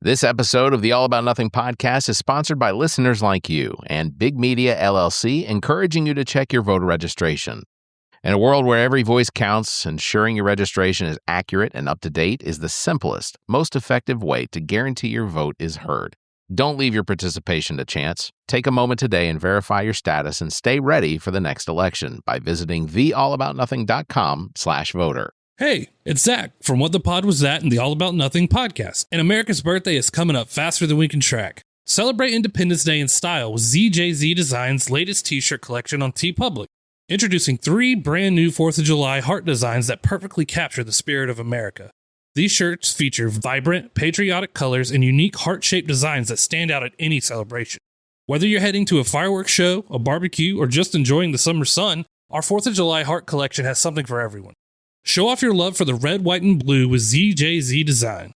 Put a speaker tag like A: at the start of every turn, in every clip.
A: This episode of the All About Nothing podcast is sponsored by listeners like you and Big Media LLC, encouraging you to check your voter registration. In a world where every voice counts, ensuring your registration is accurate and up to date is the simplest, most effective way to guarantee your vote is heard. Don't leave your participation to chance. Take a moment today and verify your status and stay ready for the next election by visiting theallaboutnothing.com/voter.
B: Hey, it's Zach from What the Pod Was That and the All About Nothing podcast. And America's birthday is coming up faster than we can track. Celebrate Independence Day in style with ZJZ Designs' latest t-shirt collection on TeePublic. Introducing 3 brand new 4th of July heart designs that perfectly capture the spirit of America. These shirts feature vibrant, patriotic colors and unique heart-shaped designs that stand out at any celebration. Whether you're heading to a fireworks show, a barbecue, or just enjoying the summer sun, our 4th of July heart collection has something for everyone. Show off your love for the red, white, and blue with ZJZ Design.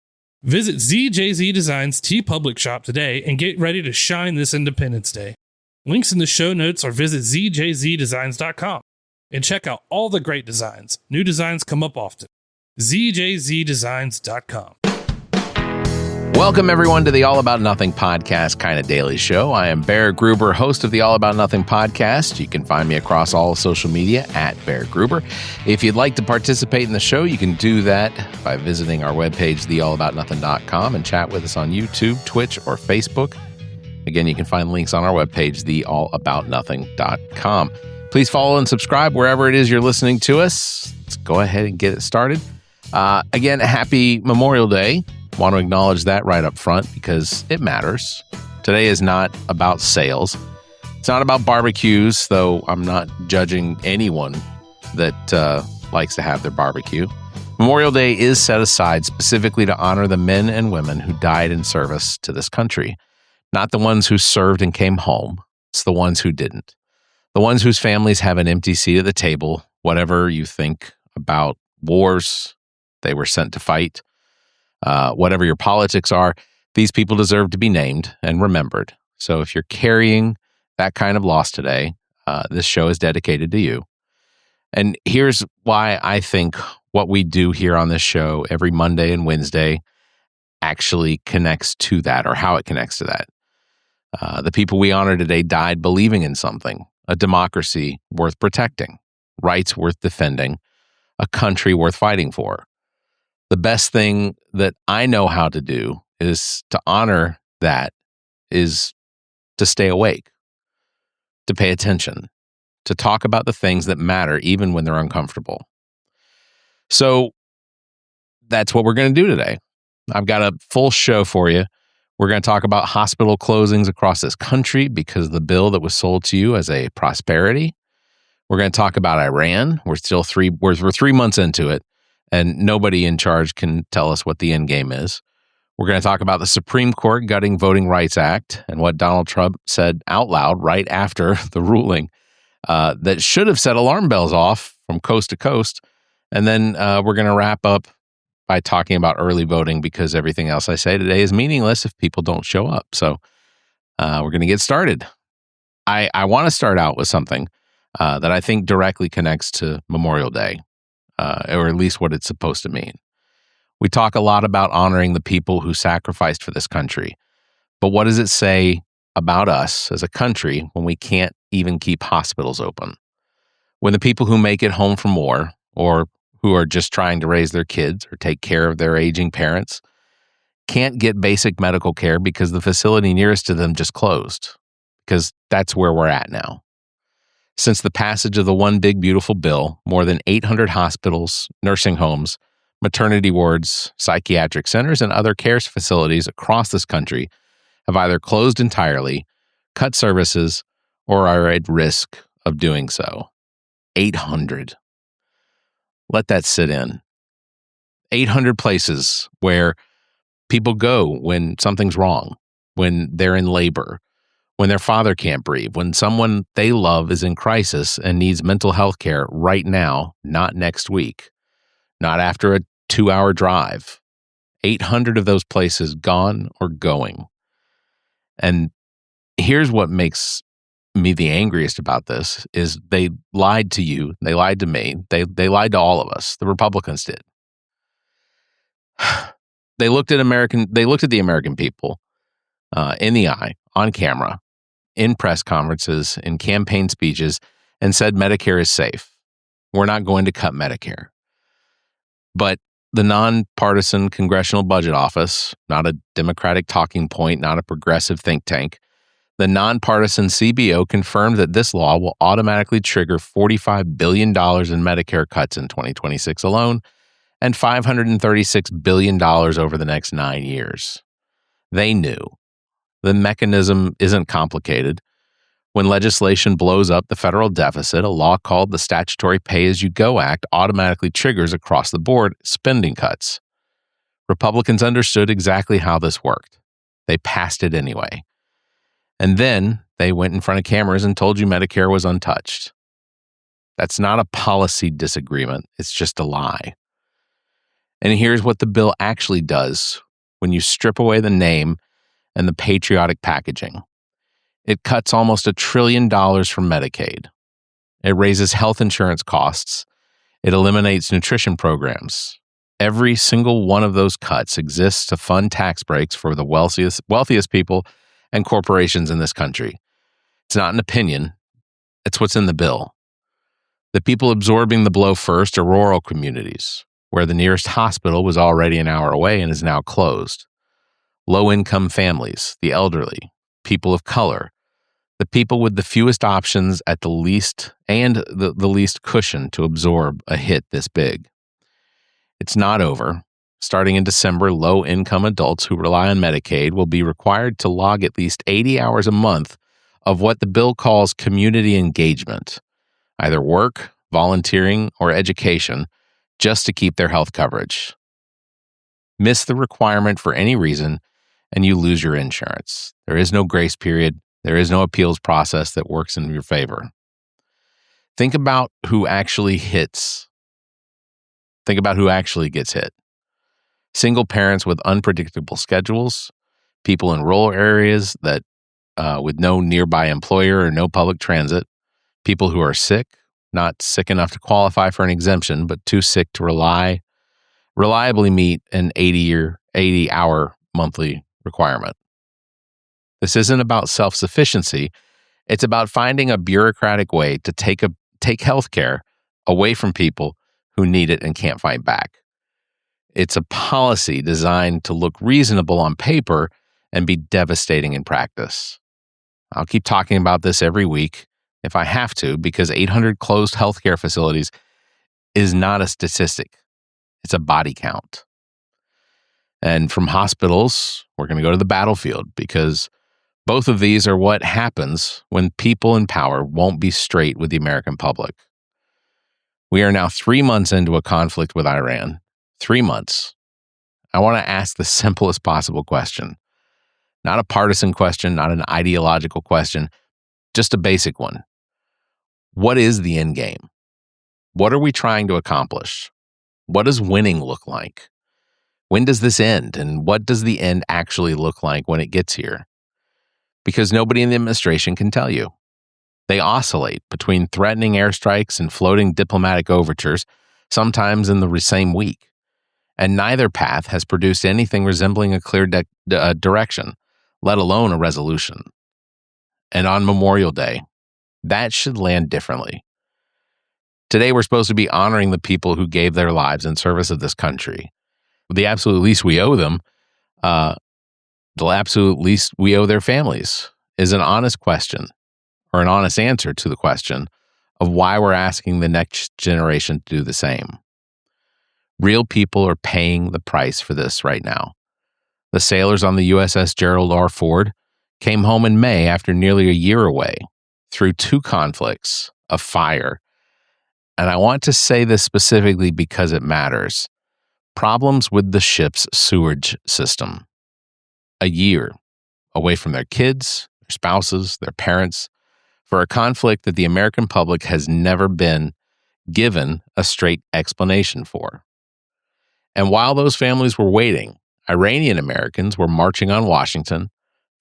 B: Visit ZJZ Design's TeePublic shop today and get ready to shine this Independence Day. Links in the show notes or visit ZJZDesigns.com and check out all the great designs. New designs come up often. ZJZDesigns.com.
A: Welcome, everyone, to the All About Nothing podcast kind of daily show. I am Bear Gruber, host of the All About Nothing podcast. You can find me across all social media at Bear Gruber. If you'd like to participate in the show, you can do that by visiting our webpage, theallaboutnothing.com, and chat with us on YouTube, Twitch, or Facebook. Again, you can find links on our webpage, theallaboutnothing.com. Please follow and subscribe wherever it is you're listening to us. Let's go ahead and get it started. Again, happy Memorial Day. Want to acknowledge that right up front because it matters. Today is not about sales. It's not about barbecues, though I'm not judging anyone that likes to have their barbecue. Memorial Day is set aside specifically to honor the men and women who died in service to this country. Not the ones who served and came home. It's the ones who didn't. The ones whose families have an empty seat at the table, whatever you think about wars they were sent to fight. Whatever your politics are, these people deserve to be named and remembered. So if you're carrying that kind of loss today, this show is dedicated to you. And here's why I think what we do here on this show every Monday and Wednesday actually connects to that, or how it connects to that. The people we honor today died believing in something, a democracy worth protecting, rights worth defending, a country worth fighting for. The best thing that I know how to do is to honor that, is to stay awake, to pay attention, to talk about the things that matter even when they're uncomfortable. So that's what we're going to do today. I've got a full show for you. We're going to talk about hospital closings across this country because of the bill that was sold to you as a prosperity. We're going to talk about Iran. We're 3 months into it. And nobody in charge can tell us what the end game is. We're going to talk about the Supreme Court gutting Voting Rights Act and what Donald Trump said out loud right after the ruling that should have set alarm bells off from coast to coast. And then we're going to wrap up by talking about early voting because everything else I say today is meaningless if people don't show up. So we're going to get started. I want to start out with something that I think directly connects to Memorial Day. Or at least what it's supposed to mean. We talk a lot about honoring the people who sacrificed for this country, but what does it say about us as a country when we can't even keep hospitals open? When the people who make it home from war, or who are just trying to raise their kids or take care of their aging parents, can't get basic medical care because the facility nearest to them just closed, because that's where we're at now. Since the passage of the One Big Beautiful Bill, more than 800 hospitals, nursing homes, maternity wards, psychiatric centers, and other care facilities across this country have either closed entirely, cut services, or are at risk of doing so. 800. Let that sit in. 800 places where people go when something's wrong, when they're in labor, when their father can't breathe, when someone they love is in crisis and needs mental health care right now, not next week, not after a 2-hour drive. 800 of those places gone or going. And here's what makes me the angriest about this is they lied to you. They lied to me. They lied to all of us. The Republicans did. They looked at the American people in the eye, on camera, in press conferences, in campaign speeches, and said Medicare is safe. We're not going to cut Medicare. But the nonpartisan Congressional Budget Office, not a Democratic talking point, not a progressive think tank, the nonpartisan CBO confirmed that this law will automatically trigger $45 billion in Medicare cuts in 2026 alone and $536 billion over the next 9 years. They knew. The mechanism isn't complicated. When legislation blows up the federal deficit, a law called the Statutory Pay-As-You-Go Act automatically triggers across-the-board spending cuts. Republicans understood exactly how this worked. They passed it anyway. And then they went in front of cameras and told you Medicare was untouched. That's not a policy disagreement. It's just a lie. And here's what the bill actually does when you strip away the name and the patriotic packaging. It cuts almost $1 trillion from Medicaid. It raises health insurance costs. It eliminates nutrition programs. Every single one of those cuts exists to fund tax breaks for the wealthiest people and corporations in this country. It's not an opinion. It's what's in the bill. The people absorbing the blow first are rural communities, where the nearest hospital was already an hour away and is now closed. Low-income families, the elderly, people of color, the people with the fewest options at the least and the least cushion to absorb a hit this big. It's not over. Starting in December, low-income adults who rely on Medicaid will be required to log at least 80 hours a month of what the bill calls community engagement, either work, volunteering, or education, just to keep their health coverage. Miss the requirement for any reason, and you lose your insurance. There is no grace period. There is no appeals process that works in your favor. Think about who actually gets hit. Single parents with unpredictable schedules, people in rural areas that with no nearby employer or no public transit, people who are sick, not sick enough to qualify for an exemption, but too sick to reliably meet an 80-hour monthly requirement. This isn't about self-sufficiency. It's about finding a bureaucratic way to take healthcare away from people who need it and can't fight back. It's a policy designed to look reasonable on paper and be devastating in practice. I'll keep talking about this every week if I have to, because 800 closed healthcare facilities is not a statistic. It's a body count. And from hospitals, we're going to go to the battlefield, because both of these are what happens when people in power won't be straight with the American public. We are now 3 months into a conflict with Iran. 3 months. I want to ask the simplest possible question. Not a partisan question, not an ideological question, just a basic one. What is the end game? What are we trying to accomplish? What does winning look like? When does this end? And what does the end actually look like when it gets here? Because nobody in the administration can tell you. They oscillate between threatening airstrikes and floating diplomatic overtures, sometimes in the same week. And neither path has produced anything resembling a clear direction, let alone a resolution. And on Memorial Day, that should land differently. Today, we're supposed to be honoring the people who gave their lives in service of this country. The absolute least we owe them, the absolute least we owe their families, is an honest question, or an honest answer to the question of why we're asking the next generation to do the same. Real people are paying the price for this right now. The sailors on the USS Gerald R. Ford came home in May after nearly a year away, through 2 conflicts, a fire. And I want to say this specifically because it matters. Problems with the ship's sewage system. A year away from their kids, their spouses, their parents, for a conflict that the American public has never been given a straight explanation for. And while those families were waiting, Iranian Americans were marching on Washington,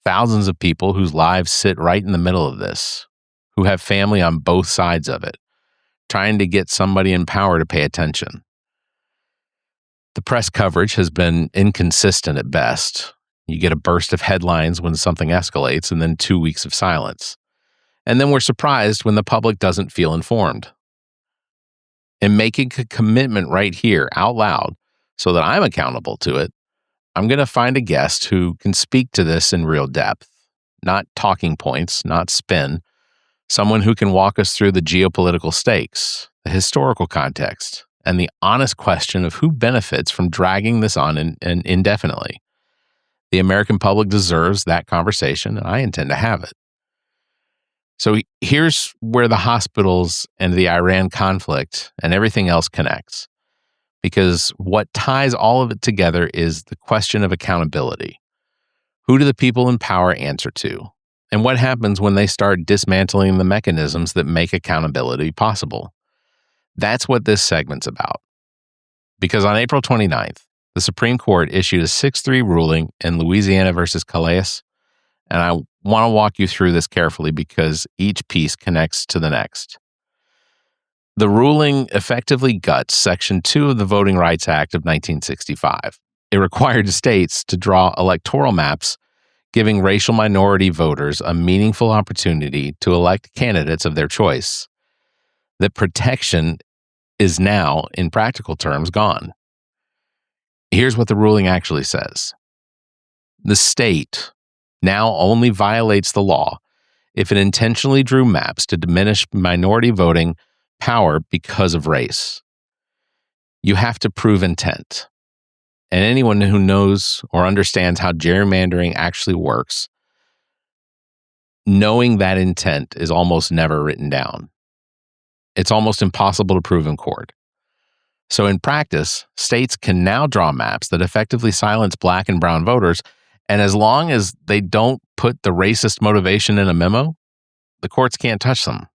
A: thousands of people whose lives sit right in the middle of this, who have family on both sides of it, trying to get somebody in power to pay attention. The press coverage has been inconsistent at best. You get a burst of headlines when something escalates and then 2 weeks of silence. And then we're surprised when the public doesn't feel informed. In making a commitment right here out loud so that I'm accountable to it, I'm going to find a guest who can speak to this in real depth, not talking points, not spin, someone who can walk us through the geopolitical stakes, the historical context, and the honest question of who benefits from dragging this on indefinitely. The American public deserves that conversation, and I intend to have it. So here's where the hospitals and the Iran conflict and everything else connects. Because what ties all of it together is the question of accountability. Who do the people in power answer to? And what happens when they start dismantling the mechanisms that make accountability possible? That's what this segment's about. Because on April 29th, the Supreme Court issued a 6-3 ruling in Louisiana versus Calais, and I want to walk you through this carefully because each piece connects to the next. The ruling effectively guts Section 2 of the Voting Rights Act of 1965. It required states to draw electoral maps, giving racial minority voters a meaningful opportunity to elect candidates of their choice. That protection is now, in practical terms, gone. Here's what the ruling actually says. The state now only violates the law if it intentionally drew maps to diminish minority voting power because of race. You have to prove intent. And anyone who knows or understands how gerrymandering actually works, knowing that intent is almost never written down. It's almost impossible to prove in court. So in practice, states can now draw maps that effectively silence Black and brown voters, and as long as they don't put the racist motivation in a memo, the courts can't touch them.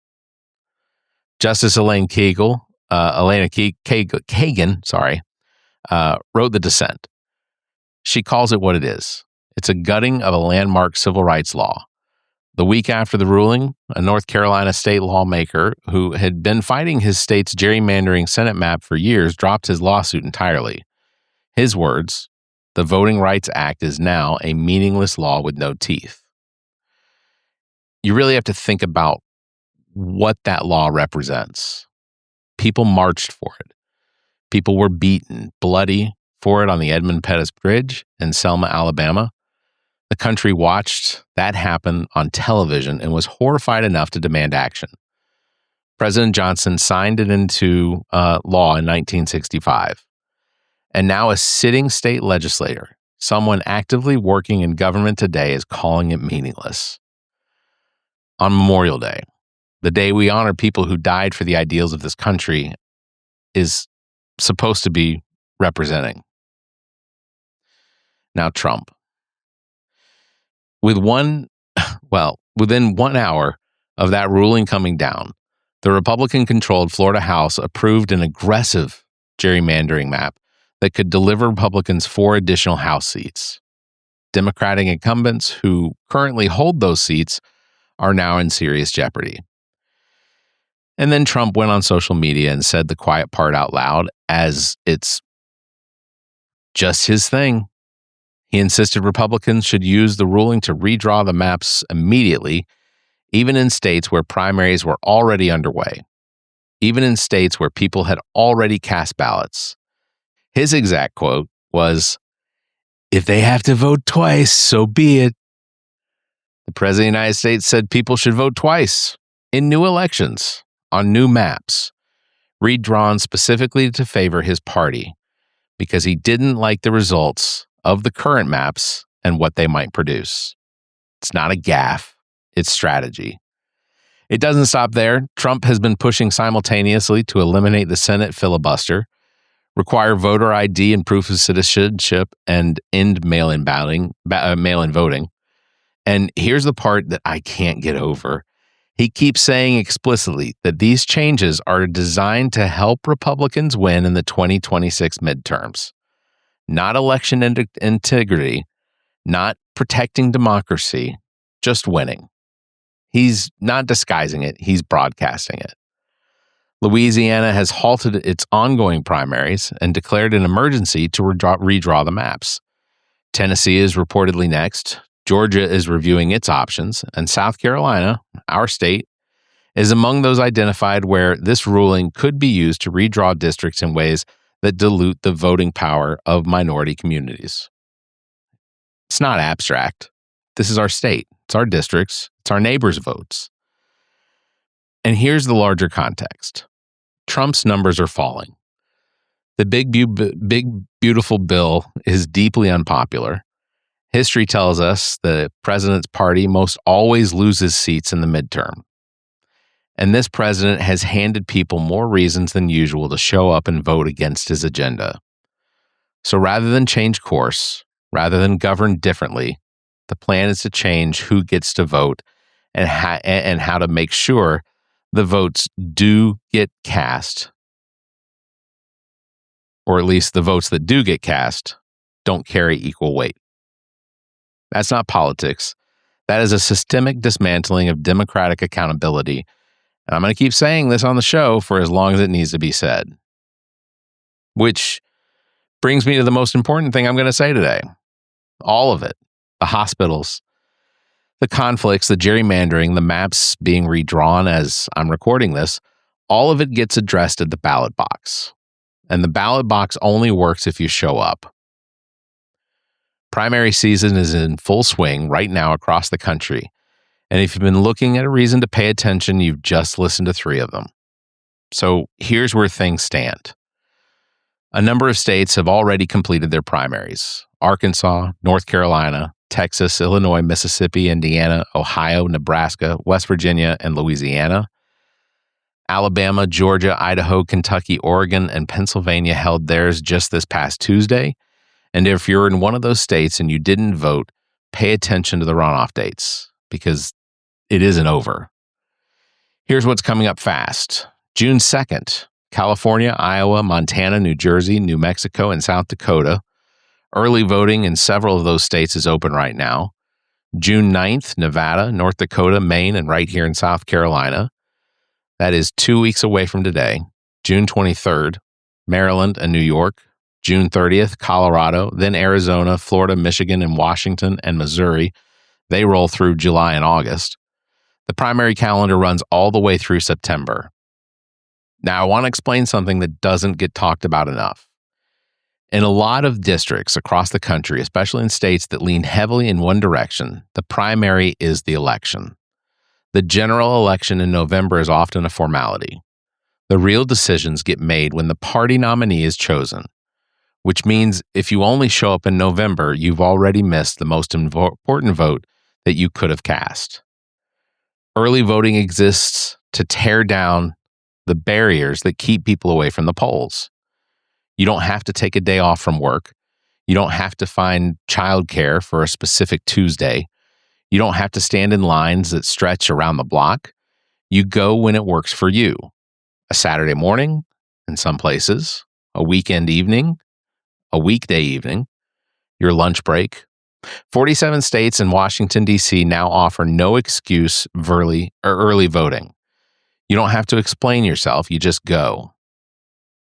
A: Justice Elena Kagan, wrote the dissent. She calls it what it is. It's a gutting of a landmark civil rights law. The week after the ruling, a North Carolina state lawmaker who had been fighting his state's gerrymandering Senate map for years dropped his lawsuit entirely. His words, "The Voting Rights Act is now a meaningless law with no teeth." You really have to think about what that law represents. People marched for it. People were beaten, bloody, for it on the Edmund Pettus Bridge in Selma, Alabama. The country watched that happen on television and was horrified enough to demand action. President Johnson signed it into law in 1965. And now a sitting state legislator, someone actively working in government today, is calling it meaningless. On Memorial Day, the day we honor people who died for the ideals of this country, is supposed to be representing. Now, Trump. Within 1 hour of that ruling coming down, the Republican-controlled Florida House approved an aggressive gerrymandering map that could deliver Republicans 4 additional House seats. Democratic incumbents who currently hold those seats are now in serious jeopardy. And then Trump went on social media and said the quiet part out loud, as it's just his thing. He insisted Republicans should use the ruling to redraw the maps immediately, even in states where primaries were already underway, even in states where people had already cast ballots. His exact quote was, "If they have to vote twice, so be it." The President of the United States said people should vote twice in new elections on new maps, redrawn specifically to favor his party, because he didn't like the results of the current maps and what they might produce. It's not a gaffe, it's strategy. It doesn't stop there. Trump has been pushing simultaneously to eliminate the Senate filibuster, require voter ID and proof of citizenship, and end mail-in voting. And here's the part that I can't get over. He keeps saying explicitly that these changes are designed to help Republicans win in the 2026 midterms. Not election integrity, not protecting democracy, just winning. He's not disguising it, he's broadcasting it. Louisiana has halted its ongoing primaries and declared an emergency to redraw the maps. Tennessee is reportedly next. Georgia is reviewing its options, and South Carolina, our state, is among those identified where this ruling could be used to redraw districts in ways that dilute the voting power of minority communities. It's not abstract. This is our state. It's our districts. It's our neighbors' votes. And here's the larger context. Trump's numbers are falling. The big, beautiful bill is deeply unpopular. History tells us the president's party most always loses seats in the midterm. And this president has handed people more reasons than usual to show up and vote against his agenda. So rather than change course, rather than govern differently, the plan is to change who gets to vote and how to make sure the votes do get cast, or at least the votes that do get cast don't carry equal weight. That's not politics. That is a systemic dismantling of democratic accountability. And I'm going to keep saying this on the show for as long as it needs to be said. Which brings me to the most important thing I'm going to say today. All of it. The hospitals, the conflicts, the gerrymandering, the maps being redrawn as I'm recording this, all of it gets addressed at the ballot box. And the ballot box only works if you show up. Primary season is in full swing right now across the country. And if you've been looking at a reason to pay attention, you've just listened to 3 of them. So here's where things stand. A number of states have already completed their primaries. Arkansas, North Carolina, Texas, Illinois, Mississippi, Indiana, Ohio, Nebraska, West Virginia, and Louisiana. Alabama, Georgia, Idaho, Kentucky, Oregon, and Pennsylvania held theirs just this past Tuesday. And if you're in one of those states and you didn't vote, pay attention to the runoff dates because it isn't over. Here's what's coming up fast. June 2nd, California, Iowa, Montana, New Jersey, New Mexico, and South Dakota. Early voting in several of those states is open right now. June 9th, Nevada, North Dakota, Maine, and right here in South Carolina. That is 2 weeks away from today. June 23rd, Maryland and New York. June 30th, Colorado, then Arizona, Florida, Michigan, and Washington and Missouri. They roll through July and August. The primary calendar runs all the way through September. Now, I want to explain something that doesn't get talked about enough. In a lot of districts across the country, especially in states that lean heavily in one direction, the primary is the election. The general election in November is often a formality. The real decisions get made when the party nominee is chosen, which means if you only show up in November, you've already missed the most important vote that you could have cast. Early voting exists to tear down the barriers that keep people away from the polls. You don't have to take a day off from work. You don't have to find childcare for a specific Tuesday. You don't have to stand in lines that stretch around the block. You go when it works for you. A Saturday morning, in some places, a weekend evening, a weekday evening, your lunch break. 47 states and Washington, D.C. now offer no excuse early voting. You don't have to explain yourself, you just go.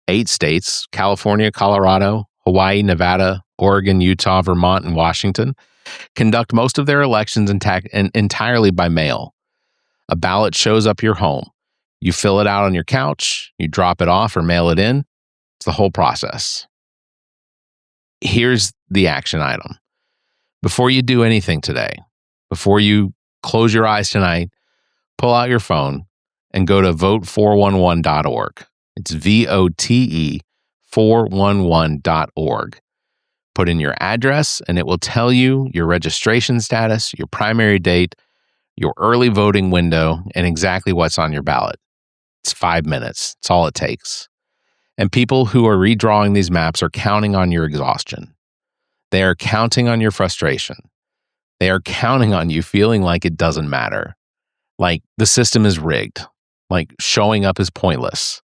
A: 8 states, California, Colorado, Hawaii, Nevada, Oregon, Utah, Vermont, and Washington, conduct most of their elections entirely by mail. A ballot shows up your home. You fill it out on your couch, you drop it off or mail it in. It's the whole process. Here's the action item. Before you do anything today, before you close your eyes tonight, pull out your phone and go to vote411.org. It's VOTE 411.org. Put in your address and it will tell you your registration status, your primary date, your early voting window, and exactly what's on your ballot. It's 5 minutes. It's all it takes. And people who are redrawing these maps are counting on your exhaustion. They are counting on your frustration. They are counting on you feeling like it doesn't matter. Like the system is rigged. Like showing up is pointless.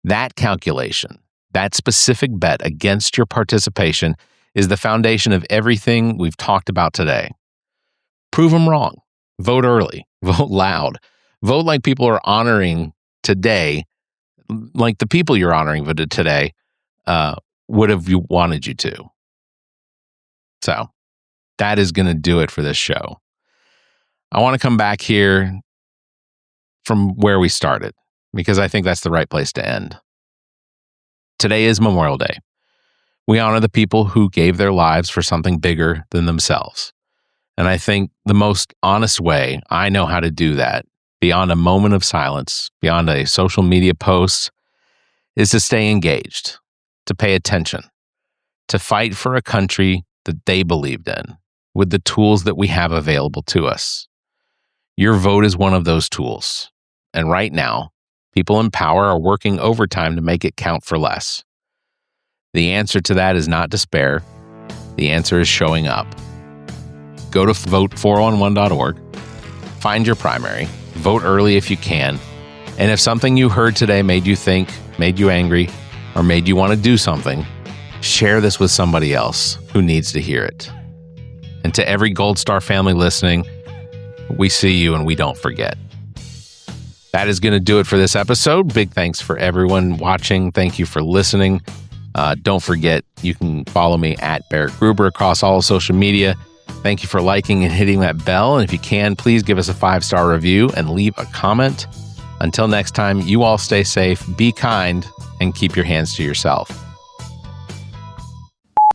A: That calculation, that specific bet against your participation is the foundation of everything we've talked about today. Prove them wrong. Vote early. Vote loud. Vote like people are honoring today like the people you're honoring today would have wanted you to. So that is going to do it for this show. I want to come back here from where we started because I think that's the right place to end. Today is Memorial Day. We honor the people who gave their lives for something bigger than themselves. And I think the most honest way I know how to do that, beyond a moment of silence, beyond a social media post, is to stay engaged, to pay attention, to fight for a country that they believed in with the tools that we have available to us. Your vote is one of those tools. And right now, people in power are working overtime to make it count for less. The answer to that is not despair. The answer is showing up. Go to vote411.org, find your primary, vote early if you can, and if something you heard today made you think, made you angry, or made you want to do something, share this with somebody else who needs to hear it. And to every Gold Star family listening, we see you and we don't forget. That is going to do it for this episode. Big thanks for everyone watching. Thank you for listening. Don't forget, you can follow me at Bear Gruber across all social media. Thank you for liking and hitting that bell. And if you can, please give us a 5-star review and leave a comment. Until next time, you all stay safe, be kind, and keep your hands to yourself.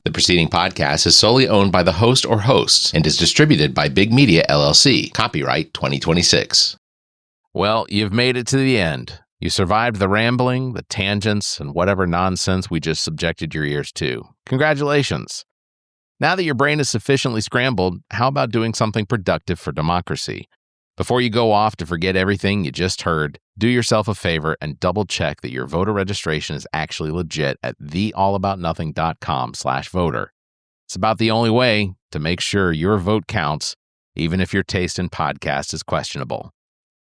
A: The preceding podcast is solely owned by the host or hosts and is distributed by Big Media, LLC. Copyright 2026. Well, you've made it to the end. You survived the rambling, the tangents, and whatever nonsense we just subjected your ears to. Congratulations. Now that your brain is sufficiently scrambled, how about doing something productive for democracy? Before you go off to forget everything you just heard, do yourself a favor and double-check that your voter registration is actually legit at theallaboutnothing.com/voter. It's about the only way to make sure your vote counts, even if your taste in podcast is questionable.